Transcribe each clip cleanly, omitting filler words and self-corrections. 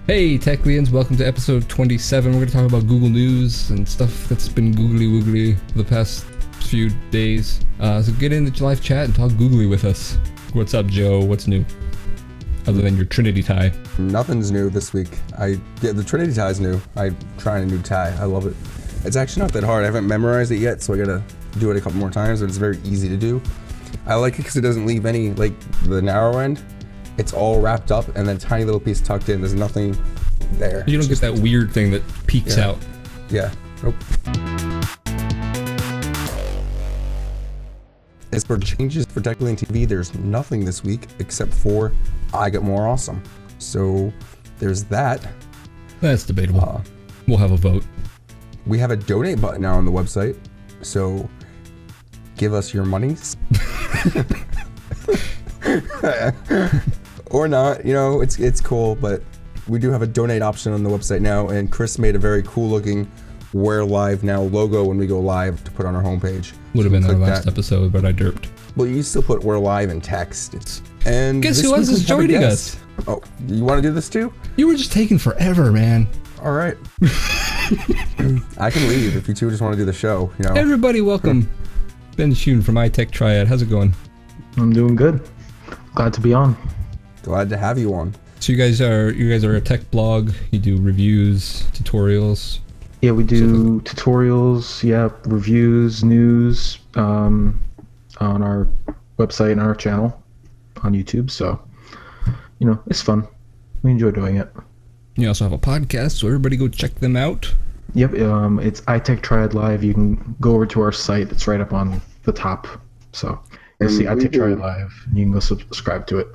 Hey Teklians, welcome to episode 27. We're going to talk about Google News and stuff that's been googly woogly the past few days. So get in the live chat and talk googly with us. What's up, Joe? What's new? Other than your Trinity tie. Nothing's new this week. The Trinity tie is new. I'm trying a new tie. I love it. It's actually not that hard. I haven't memorized it yet, so I gotta do it a couple more times, but it's very easy to do. I like it because it doesn't leave any, like, the narrow end. It's all wrapped up and then a tiny little piece tucked in. There's nothing there. You don't get that weird thing that peeks out. Yeah. Nope. As for changes for Teklian.TV, there's nothing this week except for I Got More Awesome. So there's that. That's debatable. We'll have a vote. We have a donate button now on the website. So give us your monies. Or not, you know, it's cool, but we do have a donate option on the website now, and Chris made a very cool looking We're Live Now logo when we go live to put on our homepage. Would have been our last episode, but I derped. Well, you still put We're Live in text. And guess who else is joining us? Oh, you want to do this too? You were just taking forever, man. All right. I can leave if you two just want to do the show, you know. Everybody, welcome. Ben Schoon from iTech Triad. How's it going? I'm doing good. Glad to be on. Glad to have you on. So you guys are a tech blog. You do reviews, tutorials. Yeah, we do tutorials. Yeah, reviews, news on our website and our channel on YouTube. So, you know, it's fun. We enjoy doing it. You also have a podcast, so everybody go check them out. Yep, it's iTech Triad Live. You can go over to our site. It's right up on the top. So you'll see iTech Triad Live. You can go subscribe to it.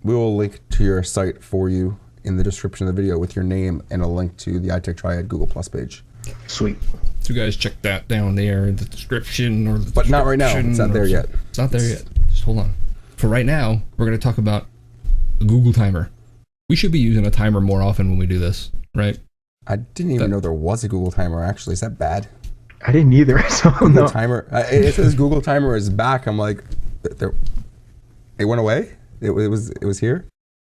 We will link to your site for you in the description of the video with your name and a link to the iTech Triad Google Plus page. Sweet. So you guys check that down there in the description or the But not right now. It's not there yet. It's not there yet. Just hold on. For right now, we're going to talk about a Google timer. We should be using a timer more often when we do this, right? I didn't even know there was a Google timer, actually. Is that bad? I didn't either. So no. Timer. It says Google timer is back. I'm like, it went away? It was here?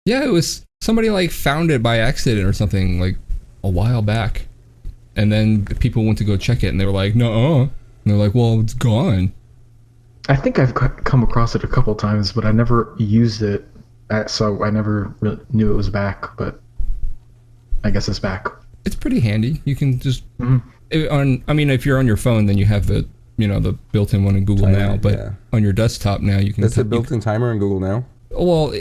Yeah, it was somebody like found it by accident or something like a while back. And then people went to go check it and they were like, no. And they're like, well, it's gone. I think I've come across it a couple times, but I never used it. So I never really knew it was back, but I guess it's back. It's pretty handy. You can just if you're on your phone, then you have the built-in one in Google Now, but on your desktop now you can. That's a built-in timer in Google Now. Well,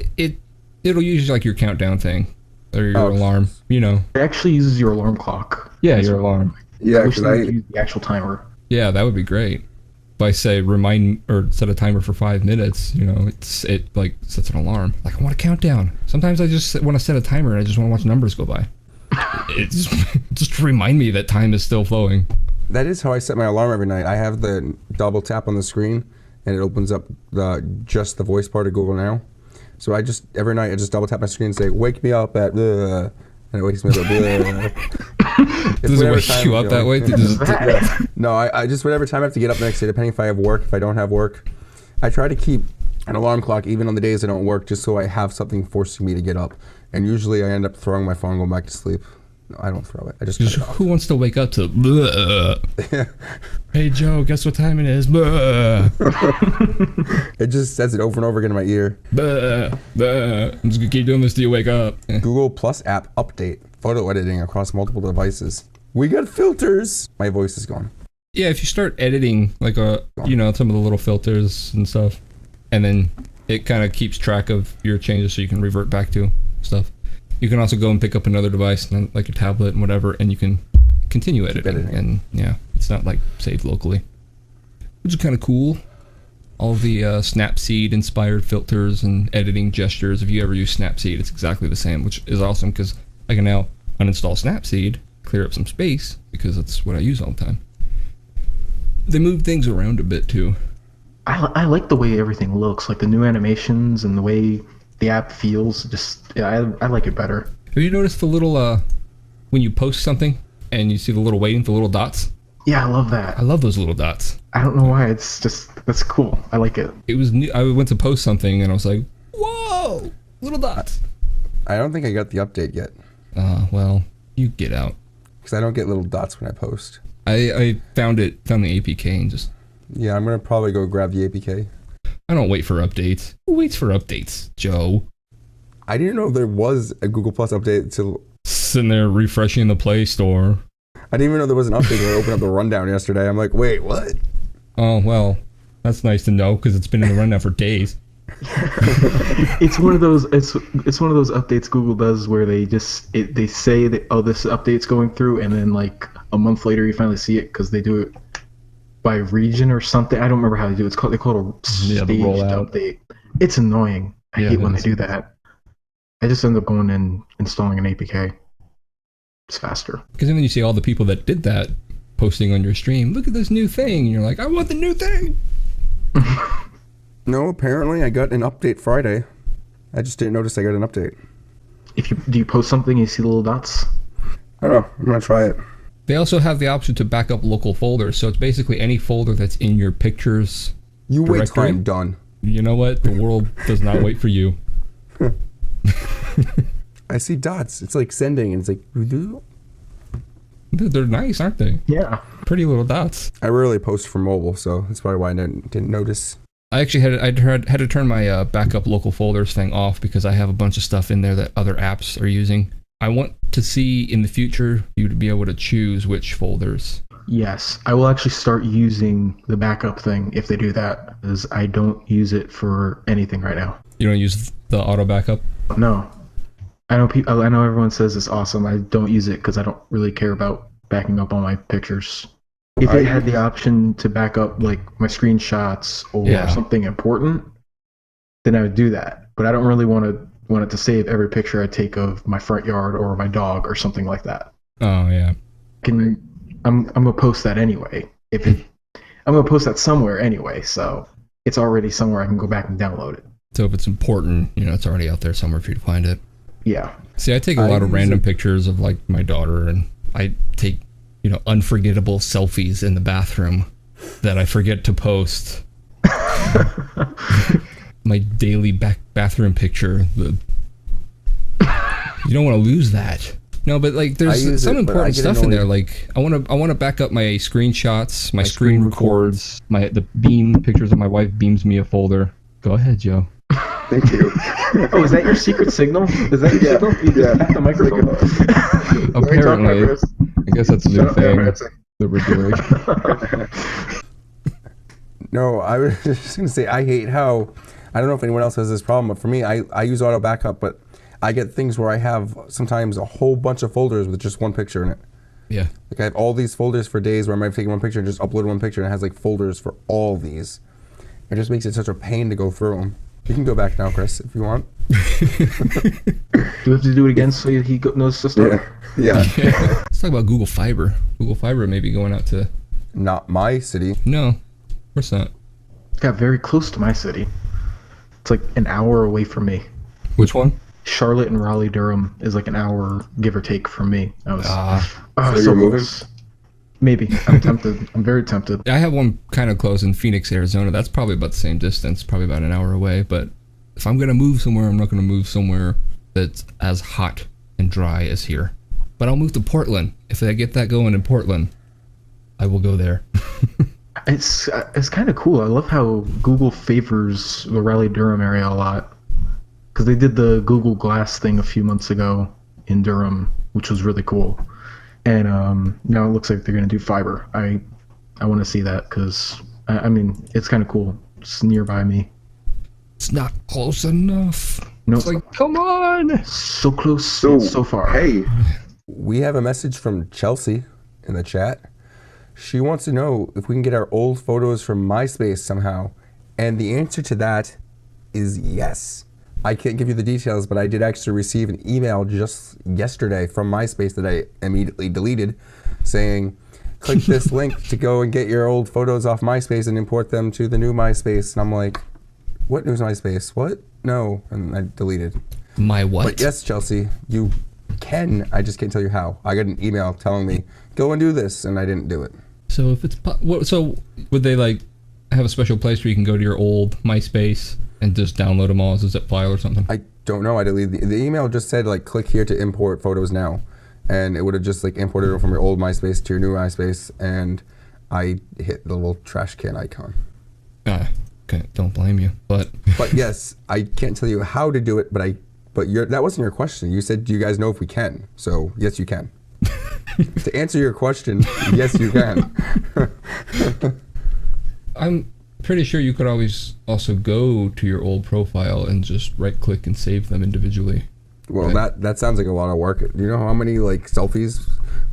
it'll use like your countdown thing or your alarm. You know, it actually uses your alarm clock. Yeah, your alarm. Yeah, because I use the actual timer. Yeah, that would be great. If I say remind or set a timer for 5 minutes, you know, it like sets an alarm. Like I want a countdown. Sometimes I just want to set a timer and I just want to watch numbers go by. It's just to remind me that time is still flowing. That is how I set my alarm every night. I have the double tap on the screen and it opens up just the voice part of Google Now. So every night I just double tap my screen and say, wake me up at and it wakes me up at Does it wake you up that way? No, I just whatever time I have to get up the next day, depending if I have work, if I don't have work. I try to keep an alarm clock even on the days I don't work, just so I have something forcing me to get up. And usually I end up throwing my phone, going back to sleep. No, I don't throw it. I just cut it off. Who wants to wake up to Hey Joe, guess what time it is? It just says it over and over again in my ear. I'm just gonna keep doing this till you wake up. Google Plus app update. Photo editing across multiple devices. We got filters. My voice is gone. Yeah, if you start editing like some of the little filters and stuff, and then it kind of keeps track of your changes so you can revert back to stuff. You can also go and pick up another device, like your tablet and whatever, and you can continue editing. And yeah, it's not like saved locally, which is kind of cool. All the Snapseed inspired filters and editing gestures. If you ever use Snapseed, it's exactly the same, which is awesome because I can now uninstall Snapseed, clear up some space because that's what I use all the time. They move things around a bit too. I like the way everything looks, like the new animations and the way the app feels. I like it better. Have you noticed the little when you post something and you see the little waiting, the little dots? Yeah, I love that. I love those little dots. I don't know why. It's just, that's cool. I like it. It was new. I went to post something and I was like, whoa, little dots. I don't think I got the update yet. Well, you get out. Because I don't get little dots when I post. I found the APK and just... Yeah, I'm going to probably go grab the APK. I don't wait for updates. Who waits for updates, Joe? I didn't know there was a Google Plus update until... Sitting there refreshing the Play Store. I didn't even know there was an update when I opened up the rundown yesterday. I'm like, wait, what? Oh, well, that's nice to know because it's been in the rundown for days. It's one of those updates Google does where they say that, oh, this update's going through, and then like a month later you finally see it because they do it by region or something. I don't remember how they do it. They call it a staged update. It's annoying. I hate when they do that. I just end up going and installing an APK. It's faster. Because then you see all the people that did that posting on your stream, look at this new thing, and you're like, I want the new thing. No, apparently I got an update Friday. I just didn't notice I got an update. Do you post something and you see the little dots? I don't know. I'm going to try it. They also have the option to back up local folders, so it's basically any folder that's in your pictures. You wait till directory. I'm done. You know what? The world does not wait for you. I see dots. It's like sending, and it's like... They're nice, aren't they? Yeah. Pretty little dots. I rarely post for mobile, so that's probably why I didn't notice. I actually had to turn my backup local folders thing off because I have a bunch of stuff in there that other apps are using. I want to see in the future you to be able to choose which folders. Yes, I will actually start using the backup thing if they do that, because I don't use it for anything right now. You don't use the auto backup? No. I know everyone says it's awesome. I don't use it because I don't really care about backing up all my pictures. If it had the option to back up like my screenshots or something important, then I would do that. But I don't really want it to save every picture I take of my front yard or my dog or something like that. Oh yeah. I'm gonna post that anyway. I'm gonna post that somewhere anyway, so it's already somewhere I can go back and download it. So if it's important, it's already out there somewhere for you to find it. Yeah. See, I take a lot of random pictures of like my daughter, and I take unforgettable selfies in the bathroom that I forget to post. My daily bathroom picture. You don't want to lose that. No, but like there's some important stuff in there. Like I want to back up my screenshots, my screen records, the beam pictures of my wife beams me a folder. Go ahead, Joe. Thank you. Oh, is that your secret signal? Is that your signal? You just tap the microphone. Apparently, I guess that's a new thing that we're doing. No, I was just going to say, I hate how, I don't know if anyone else has this problem, but for me, I use auto backup, but I get things where I have sometimes a whole bunch of folders with just one picture in it. Yeah. Like I have all these folders for days where I might have taken one picture and just upload one picture, and it has like folders for all these. It just makes it such a pain to go through them. You can go back now, Chris, if you want. Do we have to do it again so he knows to start? Yeah. Let's talk about Google Fiber. Google Fiber may be going out to... Not my city. No, of course not. It got very close to my city. It's like an hour away from me. Which one? Charlotte and Raleigh-Durham is like an hour, give or take, from me. So you're moving? Maybe. I'm tempted. I'm very tempted. I have one kind of close in Phoenix, Arizona. That's probably about the same distance, probably about an hour away. But if I'm going to move somewhere, I'm not going to move somewhere that's as hot and dry as here. But I'll move to Portland. If I get that going in Portland, I will go there. It's kind of cool. I love how Google favors the Raleigh-Durham area a lot. Because they did the Google Glass thing a few months ago in Durham, which was really cool. And now it looks like they're going to do fiber. I want to see that because, I mean, it's kind of cool. It's nearby me. It's not close enough. No. It's like, come on. So close, so far. Hey, we have a message from Chelsea in the chat. She wants to know if we can get our old photos from MySpace somehow. And the answer to that is yes. I can't give you the details, but I did actually receive an email just yesterday from MySpace that I immediately deleted saying, click this link to go and get your old photos off MySpace and import them to the new MySpace. And I'm like, what new MySpace? What? No. And I deleted. My what? But yes, Chelsea, you can. I just can't tell you how. I got an email telling me, go and do this, and I didn't do it. So if it's... So would they like have a special place where you can go to your old MySpace and just download them all as a zip file or something? I don't know. I deleted the email. Just said like click here to import photos now, and it would have just like imported it from your old MySpace to your new MySpace, and I hit the little trash can icon. Okay, don't blame you, but yes, I can't tell you how to do it, but that wasn't your question. You said, do you guys know if we can? So yes, you can. To answer your question, yes, you can. I'm pretty sure you could always also go to your old profile and just right click and save them individually. Well, right? that sounds like a lot of work. Do you know how many like selfies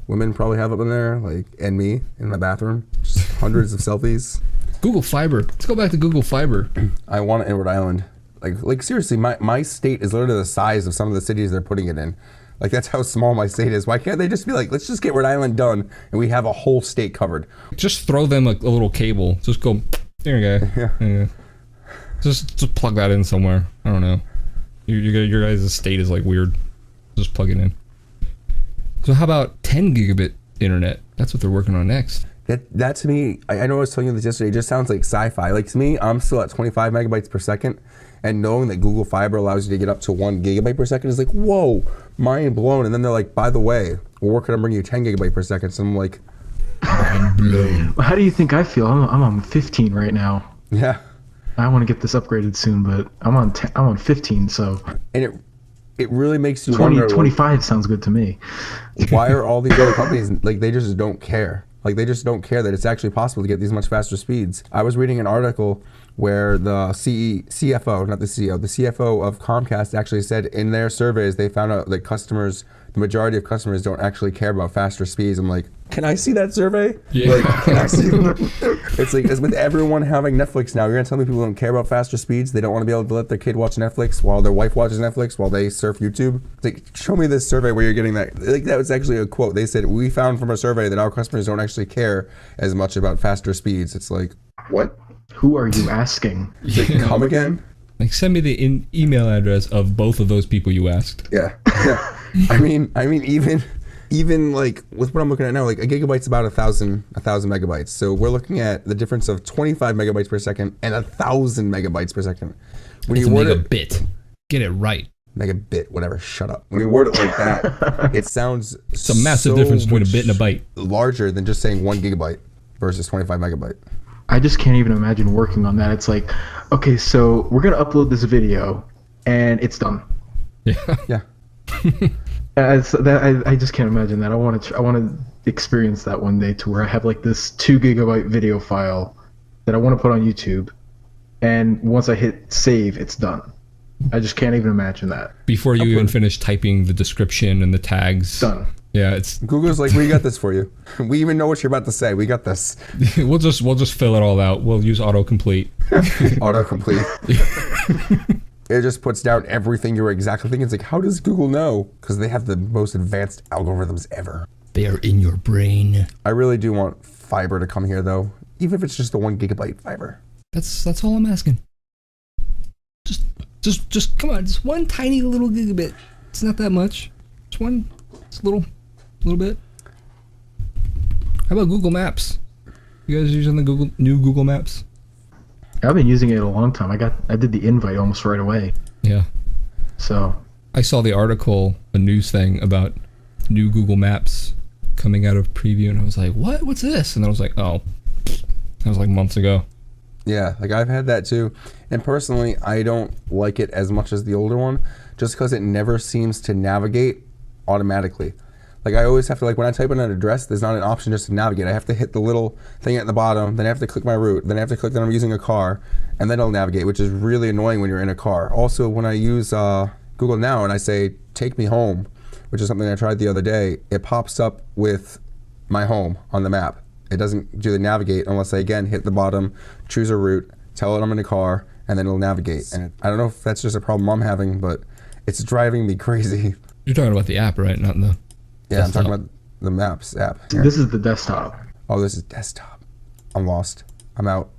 women probably have up in there? Like, and me in my bathroom, just hundreds of selfies. Google Fiber. Let's go back to Google Fiber. I want it in Rhode Island. Like seriously, my state is literally the size of some of the cities they're putting it in. Like, that's how small my state is. Why can't they just be like, let's just get Rhode Island done and we have a whole state covered? Just throw them a little cable. Just go, there you go. Yeah. Yeah. Just plug that in somewhere. I don't know. Your guys' state is like weird. Just plug it in. So how about 10 gigabit internet? That's what they're working on next. That to me, I know I was telling you this yesterday, it just sounds like sci-fi. Like, to me, I'm still at 25 megabytes per second, and knowing that Google Fiber allows you to get up to 1 gigabyte per second is like, whoa, mind blown. And then they're like, by the way, we're working on bringing you 10 gigabyte per second. So I'm like, mind blown. How do you think I feel? I'm on 15 right now. Yeah. I want to get this upgraded soon, but I'm on 15, so. And it really makes you wonder. 25 sounds good to me. Why are all these other companies, like, they just don't care? Like, they just don't care that it's actually possible to get these much faster speeds. I was reading an article where the CFO, not the CEO, the CFO of Comcast actually said in their surveys they found out that customers, the majority of customers don't actually care about faster speeds. I'm like, can I see that survey? Yeah. Like, can I see It's like, it's with everyone having Netflix now. You're gonna tell me people don't care about faster speeds? They don't want to be able to let their kid watch Netflix while their wife watches Netflix while they surf YouTube? It's like, show me this survey where you're getting that. Like, that was actually a quote. They said, we found from a survey that our customers don't actually care as much about faster speeds. It's like, what? Who are you asking? Like, come again? Like, send me the email address of both of those people you asked. Yeah. I mean, even like with what I'm looking at now, like a gigabyte's about 1,000 megabytes. So we're looking at the difference of 25 megabytes per second and 1,000 megabytes per second. When It's you a word megabit. Get it right. Megabit, whatever. Shut up. When you word it like that, it sounds. It's a massive difference between a bit and a byte. Larger than just saying 1 gigabyte versus 25 megabyte. I just can't even imagine working on that. It's like, okay, so we're gonna upload this video, and it's done. Yeah. Yeah. I just can't imagine that. I want to experience that one day, to where I have like this 2 gigabyte video file that I want to put on YouTube, and once I hit save, it's done. I just can't even imagine that. Before you even finish typing the description and the tags. Done. Yeah, it's Google's like, we got this for you. We even know what you're about to say. We got this. we'll just fill it all out. We'll use autocomplete. Autocomplete. It just puts down everything you were exactly thinking. It's like, how does Google know? Because they have the most advanced algorithms ever. They are in your brain. I really do want fiber to come here, though, even if it's just the 1 gigabyte fiber. That's all I'm asking. Just come on, just one tiny little gigabit. It's not that much. It's a little bit. How about Google Maps? You guys using the new Google Maps? I've been using it a long time. I did the invite almost right away. Yeah. So I saw the article, a news thing about new Google Maps coming out of preview, and I was like, what? What's this? And I was like, oh, that was like months ago. Yeah, like I've had that too. And personally, I don't like it as much as the older one, just because it never seems to navigate automatically. Like, I always have to, like, when I type in an address, there's not an option just to navigate. I have to hit the little thing at the bottom, then I have to click my route, then I have to click that I'm using a car, and then it'll navigate, which is really annoying when you're in a car. Also, when I use Google Now and I say, take me home, which is something I tried the other day, it pops up with my home on the map. It doesn't do the navigate unless I, again, hit the bottom, choose a route, tell it I'm in a car, and then it'll navigate. And I don't know if that's just a problem I'm having, but it's driving me crazy. You're talking about the app, right? Not the Yeah, desktop. I'm talking about the Maps app. Here. This is the desktop. Oh, this is desktop. I'm lost. I'm out.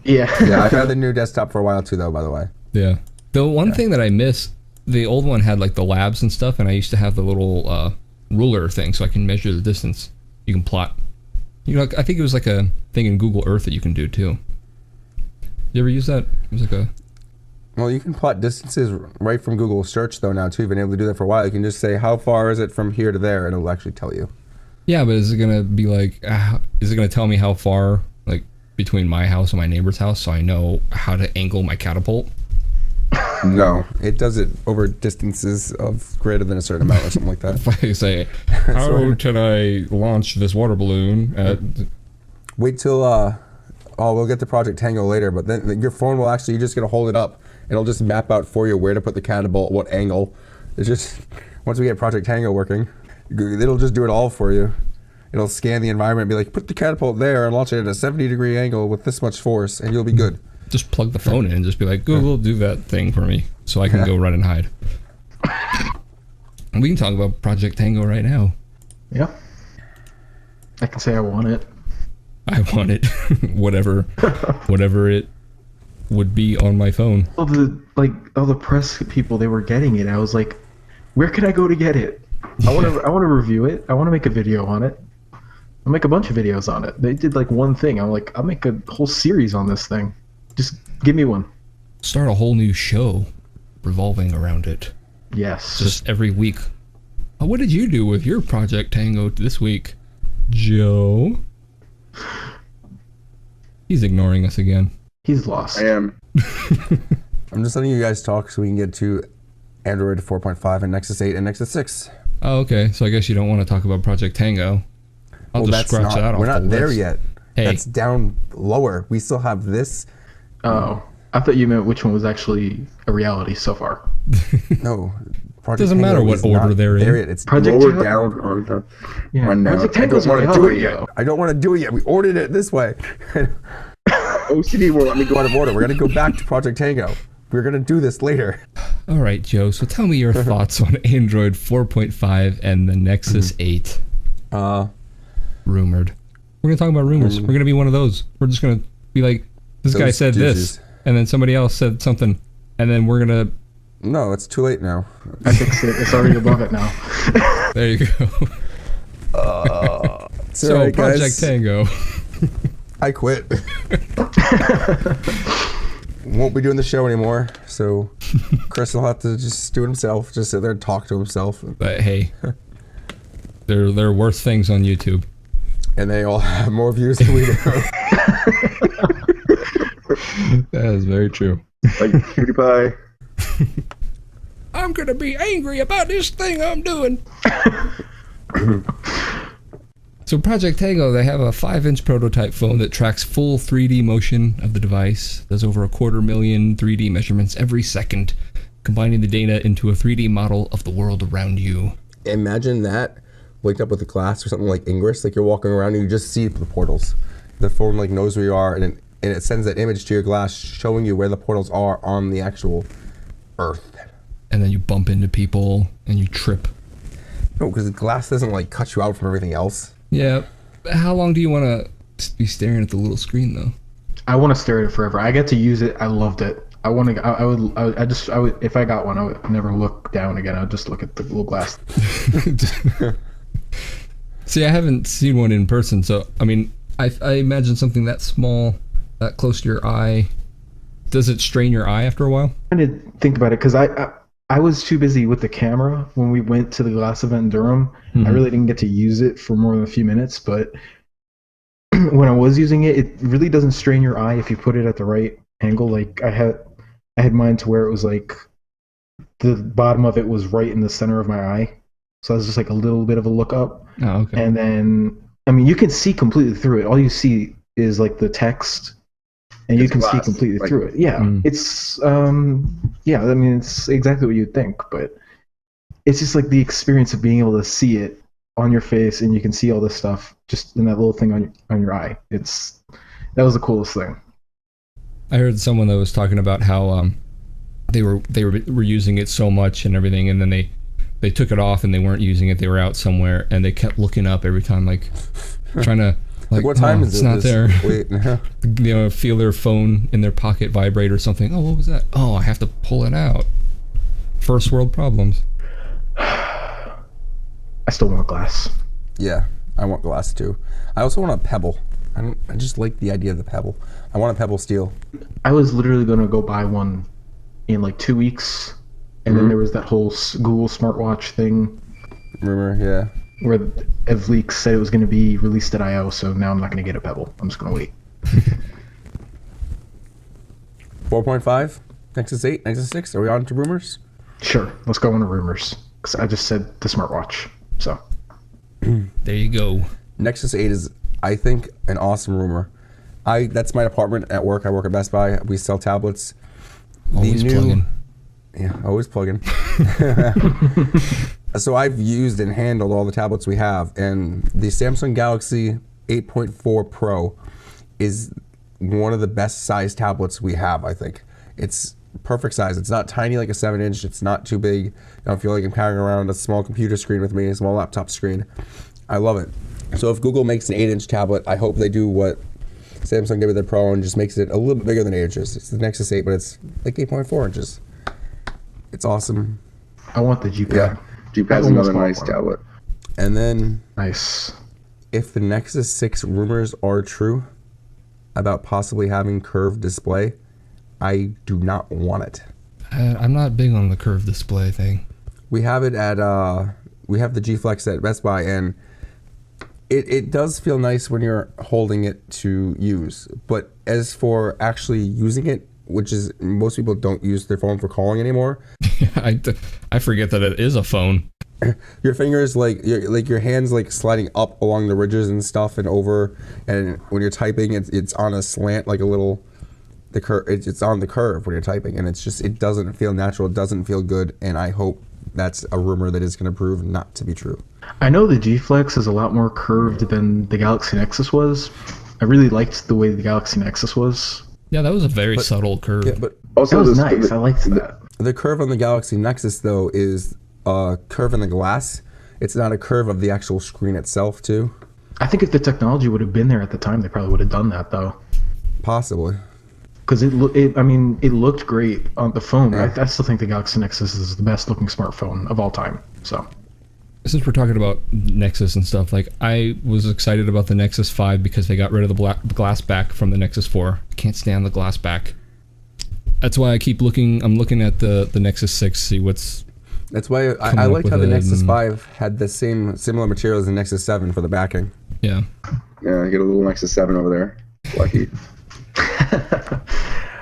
Yeah. Yeah, I've had the new desktop for a while too, though, by the way. Yeah. The one thing that I miss, the old one had like the labs and stuff, and I used to have the little ruler thing so I can measure the distance. You can plot. You know, I think it was like a thing in Google Earth that you can do too. You ever use that? It was like a Well, you can plot distances right from Google search though now too. You've been able to do that for a while. You can just say how far is it from here to there, and it'll actually tell you. Yeah, but is it gonna be like? Is it gonna tell me how far, like, between my house and my neighbor's house, so I know how to angle my catapult? No, it does it over distances of greater than a certain amount or something like that. If I say, how can I launch this water balloon at? Wait till we'll get to Project Tango later, but then your phone will actually, you're just gonna hold it up. It'll just map out for you where to put the catapult, what angle. It's just, once we get Project Tango working, it'll just do it all for you. It'll scan the environment and be like, put the catapult there and launch it at a 70-degree angle with this much force, and you'll be good. Just plug the phone in and just be like, Google, do that thing for me, so I can go run and hide. We can talk about Project Tango right now. Yeah. I can say I want it. I want it. whatever it would be on my phone. All the press people, they were getting it. I was like, where can I go to get it? I want to review it. I want to make a video on it. I'll make a bunch of videos on it. They did like one thing. I'm like, I'll make a whole series on this thing. Just give me one. Start a whole new show revolving around it. Yes. Just every week. What did you do with your Project Tango this week, Joe? He's ignoring us again. He's lost. I am. I'm just letting you guys talk so we can get to Android 4.5 and Nexus 8 and Nexus 6. Oh, okay. So I guess you don't want to talk about Project Tango. I'll just scratch that off. We're not there yet. Hey. That's down lower. We still have this. Oh, I thought you meant which one was actually a reality so far. No. Project Doesn't Tango matter what order they're in. Yet. It's Project lower Tango? down on the rundown. Project Tango's I don't want to do it reality, yet. I don't want to do it yet. We ordered it this way. OCD won't let me go out of order. We're going to go back to Project Tango. We're going to do this later. All right, Joe. So tell me your thoughts on Android 4.5 and the Nexus 8. Rumored. We're going to talk about rumors. We're going to be one of those. We're just going to be like, this guy said this, and then somebody else said something, and then we're going to... No, it's too late now. I fixed it. It's already above it now. There you go. So, right, Project guys. Tango. I quit. Won't be doing the show anymore, so Chris will have to just do it himself. Just sit there and talk to himself. But hey, they're worth things on YouTube. And they all have more views than we do. That is very true. Like PewDiePie. I'm gonna be angry about this thing I'm doing. So Project Tango, they have a 5-inch prototype phone that tracks full 3D motion of the device, does over 250,000 3D measurements every second, combining the data into a 3D model of the world around you. Imagine that, wake up with a glass or something like Ingress, like you're walking around and you just see the portals. The phone like knows where you are, and it sends that image to your glass showing you where the portals are on the actual Earth. And then you bump into people and you trip. No, because the glass doesn't like cut you out from everything else. Yeah. How long do you want to be staring at the little screen though? I want to stare at it forever. I get to use it. I loved it. I want to. I would. If I got one, I would never look down again. I would just look at the little glass. See, I haven't seen one in person, so I mean, I imagine something that small, that close to your eye. Does it strain your eye after a while? I didn't think about it because I was too busy with the camera when we went to the glass event in Durham. Mm-hmm. I really didn't get to use it for more than a few minutes, but when I was using it, it really doesn't strain your eye if you put it at the right angle. Like I had mine to where it was like the bottom of it was right in the center of my eye, so I was just like a little bit of a look up. Oh, okay. And then I mean you can see completely through it. All you see is like the text. And you can see completely through it. Yeah, it's yeah. I mean, it's exactly what you'd think, but it's just like the experience of being able to see it on your face, and you can see all this stuff just in that little thing on your eye. That was the coolest thing. I heard someone that was talking about how they were using it so much and everything, and then they took it off and they weren't using it. They were out somewhere and they kept looking up every time, like trying to. Like, what time is it's it? not there. Wait. You know, feel their phone in their pocket vibrate or something. Oh, what was that? Oh, I have to pull it out. First world problems. I still want glass. Yeah, I want glass too. I also want a Pebble. I just like the idea of the Pebble. I want a Pebble Steel. I was literally gonna go buy one in like 2 weeks, and then there was that whole Google smartwatch thing Rumor, yeah. where EvLeaks said it was going to be released at I/O. So now I'm not going to get a Pebble. I'm just going to wait. 4.5, Nexus 8, Nexus 6. Are we on to rumors? Sure, let's go on to rumors because I just said the smartwatch. So There you go. Nexus 8 is, I think, an awesome rumor. That's my department at work. I work at Best Buy. We sell tablets. Always plugging. Yeah, always plugging. So I've used and handled all the tablets we have, and the Samsung Galaxy 8.4 Pro is one of the best sized tablets we have, I think. It's perfect size. It's not tiny like a 7-inch. It's not too big. I don't feel like I'm carrying around a small computer screen with me, a small laptop screen. I love it. So if Google makes an 8-inch tablet, I hope they do what Samsung did with their Pro and just makes it a little bit bigger than 8 inches. It's the Nexus 8, but it's like 8.4 inches. It's awesome. I want the G-Pad. Yeah, G-Pad's another nice tablet. And then, Nice. if the Nexus 6 rumors are true about possibly having curved display, I do not want it. I'm not big on the curved display thing. We have it at we have the G Flex at Best Buy, and it does feel nice when you're holding it to use. But as for actually using it, which is most people don't use their phone for calling anymore. I forget that it is a phone. Your fingers your hands like sliding up along the ridges and stuff and over, and when you're typing, it's on a slant like a little. It's on the curve when you're typing, and it doesn't feel natural. It doesn't feel good, and I hope that's a rumor that is going to prove not to be true. I know the G Flex is a lot more curved than the Galaxy Nexus was. I really liked the way the Galaxy Nexus was. Yeah, that was a very subtle curve. Yeah, but That also was nice. I liked that. the curve on the Galaxy Nexus though is a curve in the glass. It's not a curve of the actual screen itself, too. I think if the technology would have been there at the time, they probably would have done that though. Possibly. Because it looked great on the phone. Yeah. I still think the Galaxy Nexus is the best looking smartphone of all time. So Since we're talking about Nexus and stuff, like I was excited about the Nexus 5 because they got rid of the glass back from the Nexus 4. I can't stand the glass back. That's why I keep looking. I'm looking at the Nexus 6, see what's. That's why I liked how the Nexus 5 had the similar material as the Nexus 7 for the backing. Yeah. Yeah, you get a little Nexus 7 over there. Lucky.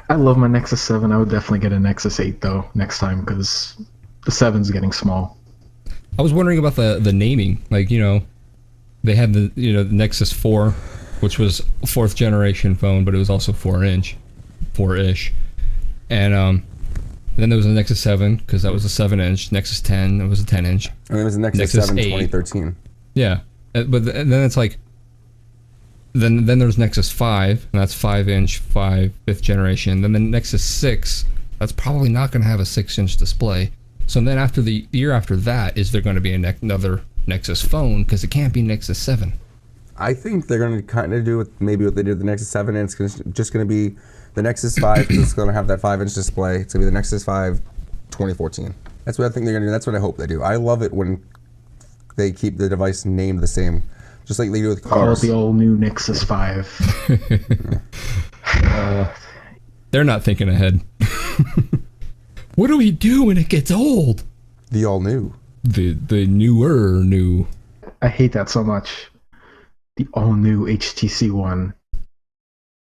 I love my Nexus 7. I would definitely get a Nexus 8 though next time because the 7's getting small. I was wondering about the naming. Like, they had the Nexus 4, which was a 4th generation phone, but it was also 4-ish. And then there was a Nexus 7 because that was a 7-inch. Nexus 10, it was a 10-inch. And there was a Nexus 7 8. 2013. Yeah, but then it's like. Then there's Nexus 5, and that's 5-inch, 5th generation. Then the Nexus 6, that's probably not going to have a 6-inch display. So then after the year after that, is there going to be another Nexus phone? Because it can't be Nexus 7. I think they're going to kind of do what they did with the Nexus 7, and it's just going to be the Nexus 5 because it's going to have that 5-inch display. It's going to be the Nexus 5 2014. That's what I think they're going to do. That's what I hope they do. I love it when they keep the device named the same. Just like they do with cars. The all new Nexus 5. They're not thinking ahead. What do we do when it gets old? The all new. The newer new. I hate that so much. The all new HTC One.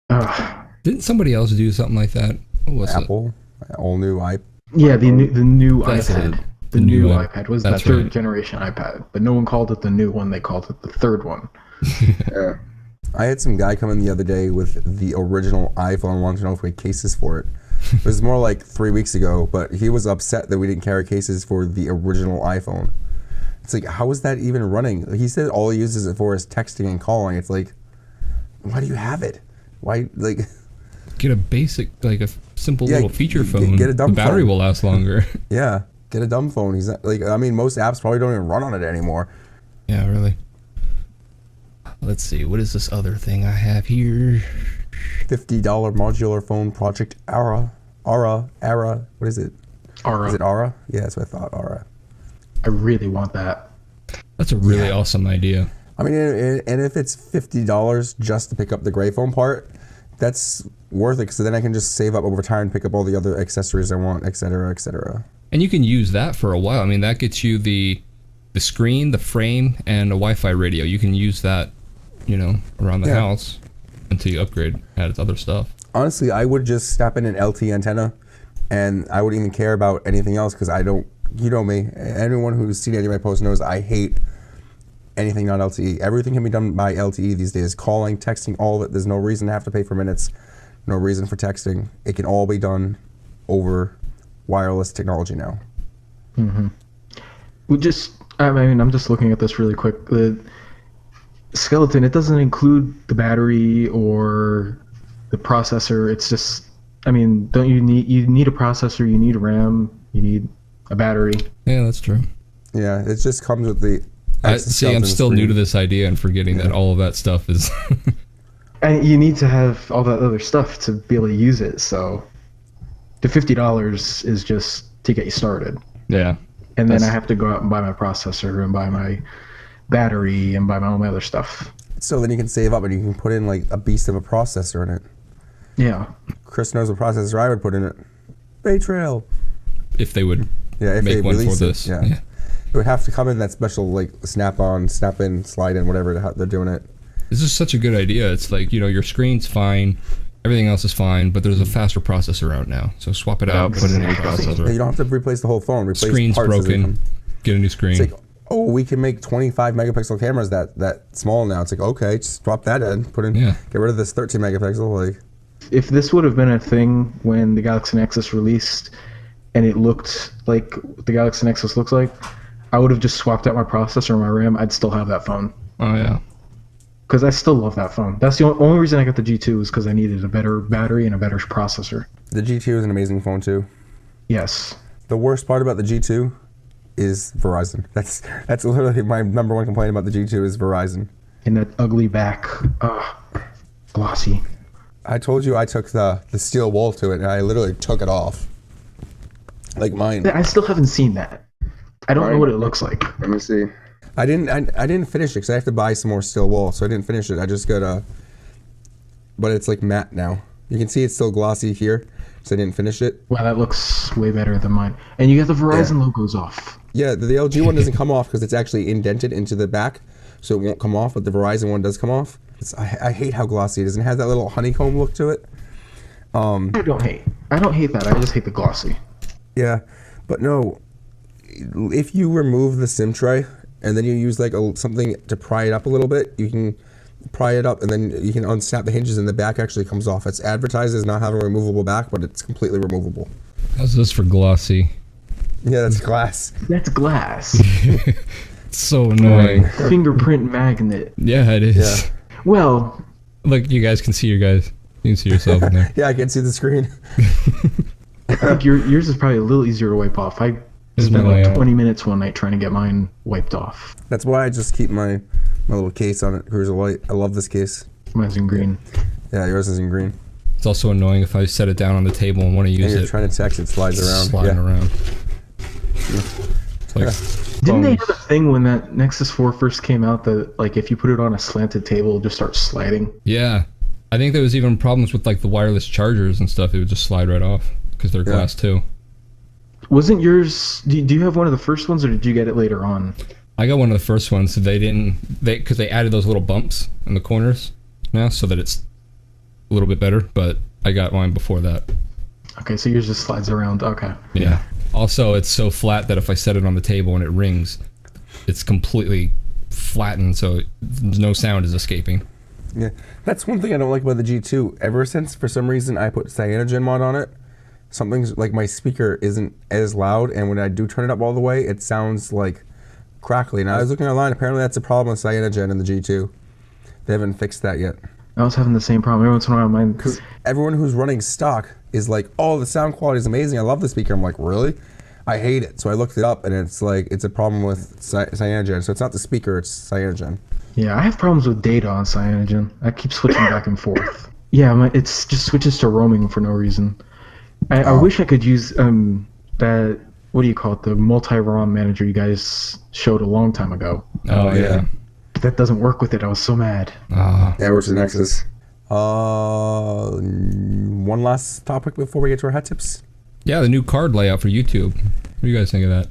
Ugh. Didn't somebody else do something like that? What was Apple. All new iPad. Yeah, the new That's iPad. it. The new iPad was that That's third right. generation iPad, but no one called it the new one. They called it the third one. Yeah. I had some guy come in the other day with the original iPhone, wanted to know if we had cases for it. It was more like 3 weeks ago, but he was upset that we didn't carry cases for the original iPhone. It's like, how is that even running? He said all he uses it for is texting and calling. It's like, why do you have it? Why, like... Get a basic, like a simple Yeah, little feature phone. get a dumb the battery phone. will last longer. Yeah, get a dumb phone. He's not, like, I mean, most apps probably don't even run on it anymore. Yeah, really. Let's see, what is this other thing I have here? $50 modular phone project Ara. What is it? Aura. Is it Ara? Yeah, that's what I thought, Ara. I really want that. That's a really awesome idea. I mean, and if it's $50 just to pick up the gray phone part, that's worth it because then I can just save up over time and pick up all the other accessories I want, etc., etc. And you can use that for a while. I mean, that gets you the screen, the frame, and a Wi-Fi radio. You can use that, around the house until you upgrade, add other stuff. Honestly, I would just snap in an LTE antenna, and I wouldn't even care about anything else because I don't. You know me. Anyone who's seen any of my posts knows I hate anything not LTE. Everything can be done by LTE these days. Calling, texting, all of it. There's no reason to have to pay for minutes. No reason for texting. It can all be done over wireless technology now. Mm-hmm. I'm just looking at this really quick. The skeleton, it doesn't include the battery or the processor. It's just, don't you need a processor, you need RAM, you need a battery. Yeah, that's true. Yeah, it just comes with the I'm still new to this idea and forgetting that all of that stuff is... And you need to have all that other stuff to be able to use it, so the $50 is just to get you started. Yeah. And then I have to go out and buy my processor and buy my battery and buy all my other stuff. So then you can save up and you can put in like a beast of a processor in it. Yeah. Chris knows what processor I would put in it. Bay Trail. If they would make one for this. Yeah. It would have to come in that special like snap on, snap in, slide in, whatever they're doing it. This is such a good idea. It's like, your screen's fine, everything else is fine, but there's a faster processor out now. So swap it out, put in a new processor. Yeah, you don't have to replace the whole phone. Replace Screen's parts broken, get a new screen. It's like, we can make 25 megapixel cameras that small now. It's like, okay, just drop that in, get rid of this 13 megapixel. Like, if this would have been a thing when the Galaxy Nexus released and it looked like the Galaxy Nexus looks like, I would have just swapped out my processor and my RAM. I'd still have that phone. Oh, yeah. Because I still love that phone. That's the only reason I got the G2 is because I needed a better battery and a better processor. The G2 is an amazing phone too. Yes. The worst part about the G2 is Verizon. That's literally my number one complaint about the G2 is Verizon. And that ugly back, glossy. I told you I took the steel wool to it, and I literally took it off. Like mine. I still haven't seen that. I don't know what it looks like. Let me see. I didn't finish it because I have to buy some more steel wool, so I didn't finish it. I just got but it's like matte now. You can see it's still glossy here, so I didn't finish it. Wow, that looks way better than mine. And you got the Verizon logos off. Yeah, the LG one doesn't come off because it's actually indented into the back, so it won't come off, but the Verizon one does come off. I hate how glossy it is, and it has that little honeycomb look to it. I don't hate that. I just hate the glossy. Yeah, but no, if you remove the SIM tray and then you use like something to pry it up a little bit, you can pry it up and then you can unsnap the hinges and the back actually comes off. It's advertised as not having a removable back, but it's completely removable. How's this for glossy? Yeah, that's glass. That's glass. It's so annoying. Fingerprint magnet. Yeah, it is. Yeah. Well, look, you guys can see You can see yourself in there. Yeah, I can see the screen. I think yours is probably a little easier to wipe off. I spent like 20 minutes one night trying to get mine wiped off. That's why I just keep my little case on it. Cruiser Light. I love this case. Mine's in green. Yeah, yours is in green. It's also annoying if I set it down on the table and want to use it. You're trying to text, it slides around. Sliding around. It's like Didn't they have a thing when that Nexus 4 first came out that like if you put it on a slanted table, it just starts sliding? Yeah. I think there was even problems with like the wireless chargers and stuff. It would just slide right off because they're glass too. Wasn't yours? Do you have one of the first ones, or did you get it later on? I got one of the first ones. So because they added those little bumps in the corners now, so that it's a little bit better. But I got mine before that. Okay, so yours just slides around. Okay. Yeah. Also, it's so flat that if I set it on the table and it rings, it's completely flattened, so no sound is escaping. Yeah, that's one thing I don't like about the G2. Ever since, for some reason, I put Cyanogen mod on it, something's like my speaker isn't as loud, and when I do turn it up all the way, it sounds like crackly. And I was looking online, apparently that's a problem with Cyanogen in the G2. They haven't fixed that yet. I was having the same problem. Every once in a while, mine... Because everyone who's running stock is like, oh, the sound quality is amazing. I love the speaker. I'm like, really? I hate it. So I looked it up, and it's like, it's a problem with Cyanogen. So it's not the speaker, it's Cyanogen. Yeah, I have problems with data on Cyanogen. I keep switching back and forth. Yeah, it just switches to roaming for no reason. I wish I could use that, what do you call it, the multi-ROM manager you guys showed a long time ago. Oh, yeah. But that doesn't work with it. I was so mad. Yeah, it works with Nexus. One last topic before we get to our hat tips. Yeah, the new card layout for YouTube. What do you guys think of that?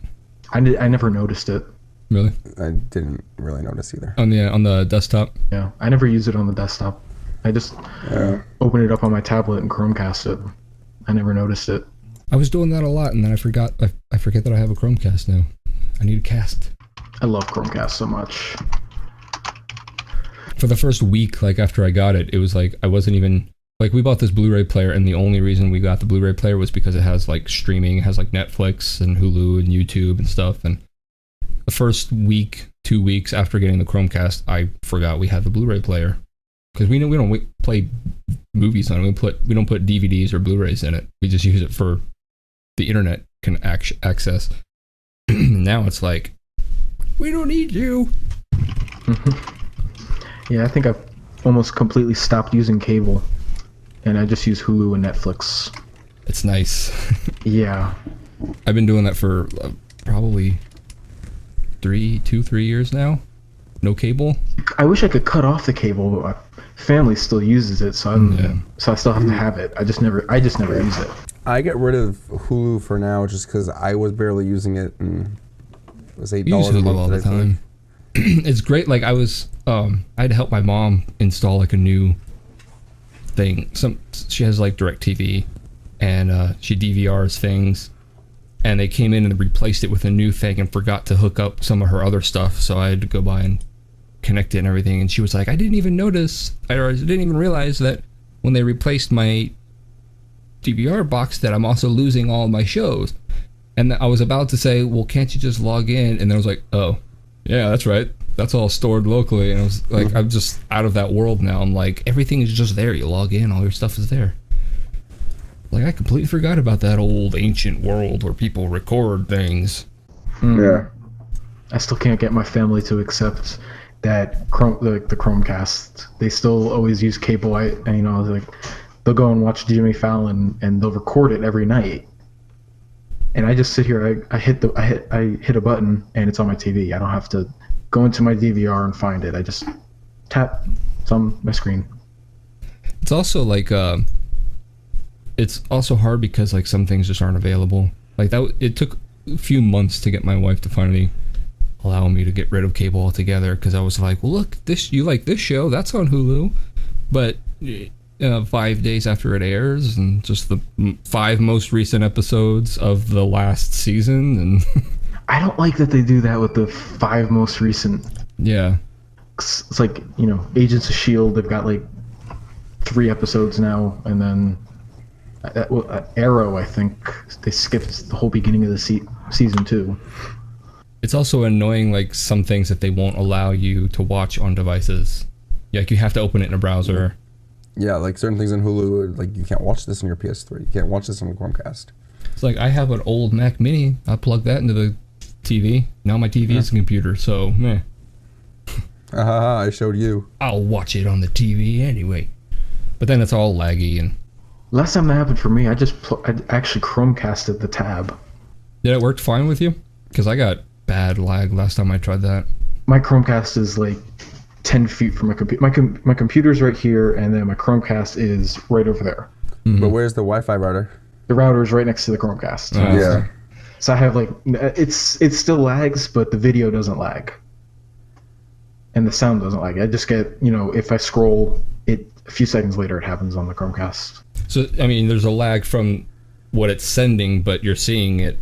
I never noticed it. Really? I didn't really notice either. On the desktop? Yeah, I never use it on the desktop. I just open it up on my tablet and Chromecast it. I never noticed it. I was doing that a lot, and then I forgot. I forget that I have a Chromecast now. I need a cast. I love Chromecast so much. For the first week, like after I got it, it was like I wasn't even like, we bought this Blu-ray player, and the only reason we got the Blu-ray player was because it has like streaming, it has like Netflix and Hulu and YouTube and stuff. And the first week, 2 weeks after getting the Chromecast, I forgot we had the Blu-ray player because we don't play movies on it. We don't put DVDs or Blu-rays in it. We just use it for the internet can access. Now it's like, we don't need you. Yeah, I think I've almost completely stopped using cable, and I just use Hulu and Netflix. It's nice. Yeah. I've been doing that for probably 3 years now. No cable. I wish I could cut off the cable, but my family still uses it, so I still have to have it. I just never use it. I get rid of Hulu for now just because I was barely using it, and it was $8 use a Hulu month all the time. It's great. Like I had to help my mom install like a new thing. She has like DirecTV, and she DVRs things, and they came in and replaced it with a new thing and forgot to hook up some of her other stuff, so I had to go by and connect it and everything. And she was like, I didn't even realize that when they replaced my DVR box that I'm also losing all of my shows. And I was about to say, well, can't you just log in? And then I was like, oh yeah, that's right, that's all stored locally. And I was like, I'm just out of that world now. I'm like, everything is just there. You log in, all your stuff is there. Like, I completely forgot about that old ancient world where people record things. Yeah. I still can't get my family to accept that the Chromecast. They still always use cable. Like, they'll go and watch Jimmy Fallon, and they'll record it every night. And I just sit here. I hit a button, and it's on my TV. I don't have to go into my DVR and find it. I just tap. It's on my screen. It's also like it's also hard because like some things just aren't available. Like that, it took a few months to get my wife to finally allow me to get rid of cable altogether, because I was like, well, look, you like this show, that's on Hulu, but 5 days after it airs, and just the 5 most recent episodes of the last season, and I don't like that they do that with the 5 most recent. Yeah, it's like, Agents of S.H.I.E.L.D., they've got like 3 episodes now, and then Arrow, I think they skipped the whole beginning of the season 2. It's also annoying, like some things that they won't allow you to watch on devices. Like you have to open it in a browser. Yeah, like certain things on Hulu, like you can't watch this on your PS3. You can't watch this on the Chromecast. It's like I have an old Mac Mini. I plug that into the TV. Now my TV is a computer, so meh. I showed you. I'll watch it on the TV anyway. But then it's all laggy and. Last time that happened for me, I actually Chromecasted the tab. Did it work fine with you? Because I got bad lag last time I tried that. My Chromecast is like 10 feet from my computer. My computer's right here, and then my Chromecast is right over there. Mm-hmm. But where's the Wi-Fi router? The router is right next to the Chromecast. Yeah. So I have like, it still lags, but the video doesn't lag. And the sound doesn't lag. I just get, if I scroll, a few seconds later it happens on the Chromecast. So, I mean, there's a lag from what it's sending, but you're seeing it.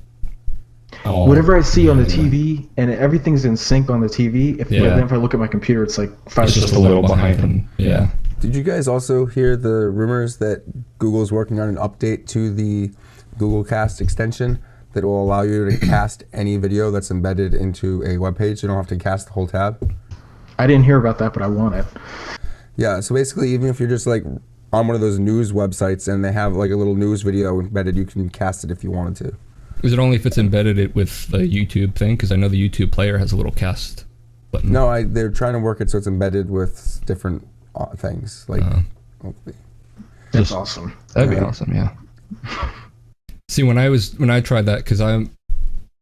Whatever I see on the TV, and everything's in sync on the TV, then if I look at my computer, it's like 5 it's just a little behind. Yeah. Did you guys also hear the rumors that Google's working on an update to the Google Cast extension that will allow you to cast any video that's embedded into a web page? You don't have to cast the whole tab. I didn't hear about that, but I want it. Yeah, so basically, even if you're just like on one of those news websites and they have like a little news video embedded, you can cast it if you wanted to. Is it only if it's embedded it with the YouTube thing? Because I know the YouTube player has a little cast button. No, they're trying to work it so it's embedded with different things. Like, that's awesome. That'd be awesome, yeah. See, when I tried that, because I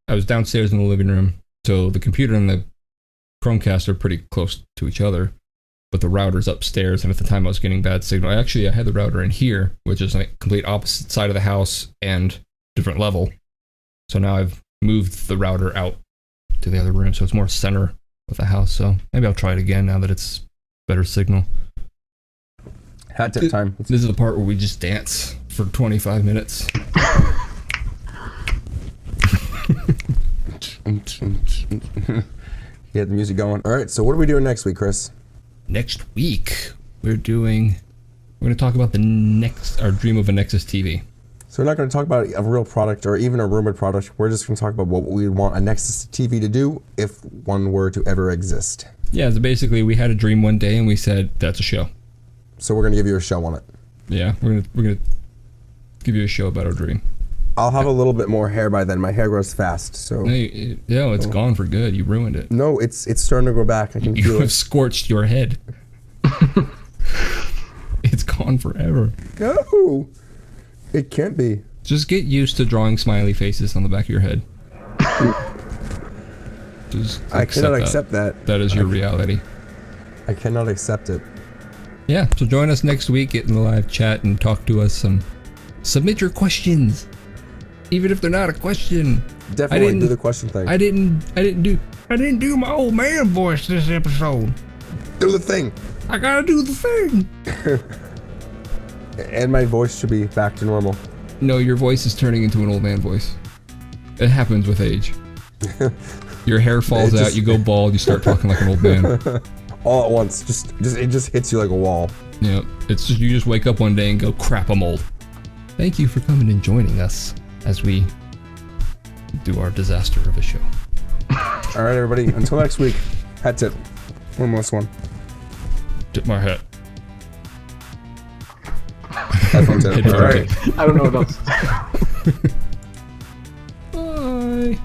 was downstairs in the living room, so the computer and the Chromecast are pretty close to each other. but the router's upstairs, and at the time I was getting bad signal. I had the router in here, which is like complete opposite side of the house and different level. So now I've moved the router out to the other room, so it's more center of the house. So maybe I'll try it again now that it's better signal. Hat tip time. This is the part where we just dance for 25 minutes. Get the music going. All right, so what are we doing next week, Chris? Next week, we're going to talk about our dream of a Nexus TV. So we're not going to talk about a real product or even a rumored product. We're just going to talk about what we want a Nexus TV to do if one were to ever exist. Yeah, so basically we had a dream one day and we said, that's a show. So we're going to give you a show on it. Yeah, we're gonna give you a show about our dream. I'll have a little bit more hair by then. My hair grows fast, so... No, it's gone for good. You ruined it. No, it's starting to grow back. I can feel You have it. scorched your head. It's gone forever. No! It can't be. Just get used to drawing smiley faces on the back of your head. Just I cannot accept that. That is your reality. I cannot accept it. Yeah, so join us next week, get in the live chat and talk to us. Submit your questions. Even if they're not a question. Definitely do the question thing. I didn't do my old man voice this episode. Do the thing. I gotta do the thing. And my voice should be back to normal. No, your voice is turning into an old man voice. It happens with age. Your hair falls out, you go bald, you start talking like an old man. All at once. It just hits you like a wall. Yeah, it's just you just wake up one day and go, crap, I'm old. Thank you for coming and joining us as we do our disaster of a show. All right, everybody. Until next week. Hat tip. One last one. Tip my hat. Headphone tip. Headphone All right. tip. I don't know what else. Bye.